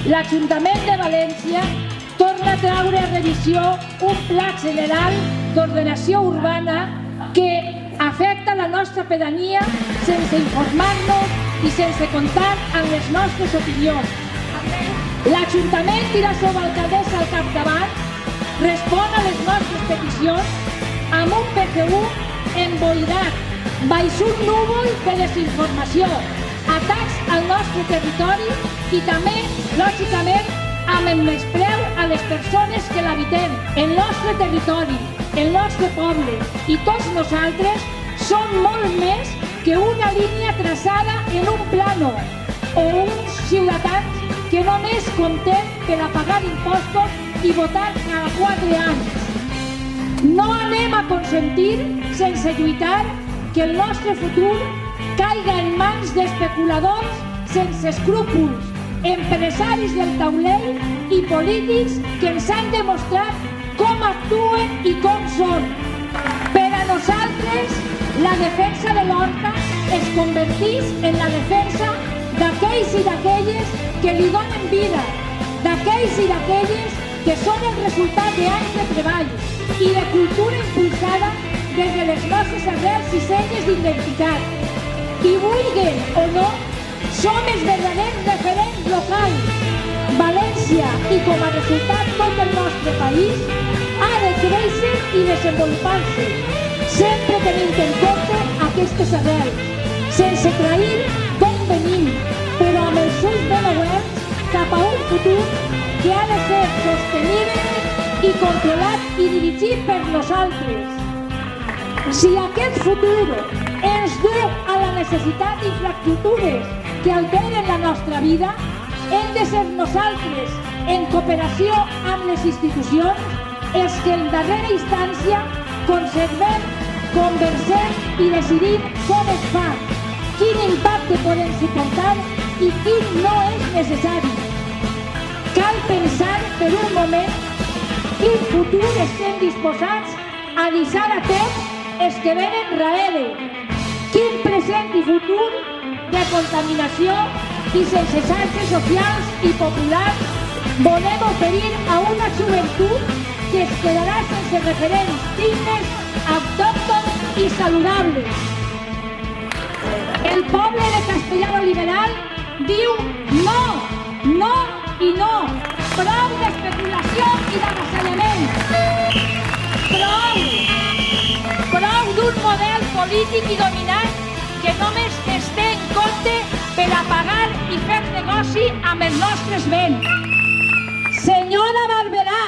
l'Ajuntament de València torna a treure a revisió un pla general d'ordenació urbana que afecta la nostra pedania sense informar-nos i sense comptar amb les nostres opinions. L'Ajuntament i la seva alcaldessa al capdavant respon a les nostres peticions amb un PGU emboirat, baix un núvol de desinformació, atacs al nostre territori i també, lògicament, amb el menyspreu a les persones que l'habitem. El nostre territori, el nostre poble i tots nosaltres som molt més que una línia traçada en un plano o uns ciutadans que només comptem per a pagar impostos i votar cada 4 anys. No anem a consentir, sense lluitar, que el nostre futur caiga en mans d'especuladors sense escrúpols, empresaris del taulell i polítics que ens han demostrat com actuen i com són. Per a nosaltres, la defensa de l'horta es converteix en la defensa d'aquells i d'aquelles que li donen vida, d'aquells i d'aquelles que són el resultat d'anys de treball i de cultura impulsada des de les nostres arrels i senyes d'identitat. I vulguin o no, som els verdaders referents locals. València i com a resultat tot el nostre país ha de créixer i desenvolupar-se, sempre tenint en compte aquestes arrels, sense trair d'on venim, però amb els ulls ben oberts cap a un futur que ha de ser sostenible i controlat i dirigit per nosaltres. Si aquest futur ens duu a la necessitat d'infraestructures que alteren la nostra vida, hem de ser nosaltres, en cooperació amb les institucions, els que en darrera instància conservem, conversem i decidim com es fa, quin impacte podem suportar i quin no és necessari. Cal pensar per un moment quin futur estem disposats a deixar a temps els que venen darrere, quin present i futur de contaminació i sense xarxes socials i populars volem oferir a una joventut que es quedarà sense referents dignes, autòctons i saludables. El poble de Castellar Liberal diu no, no i no. Prou d'especulació i d'avasallament. Prou d'un model polític i dominant que només es té en compte per a pagar i fer negoci amb els nostres béns. Senyora Barberà,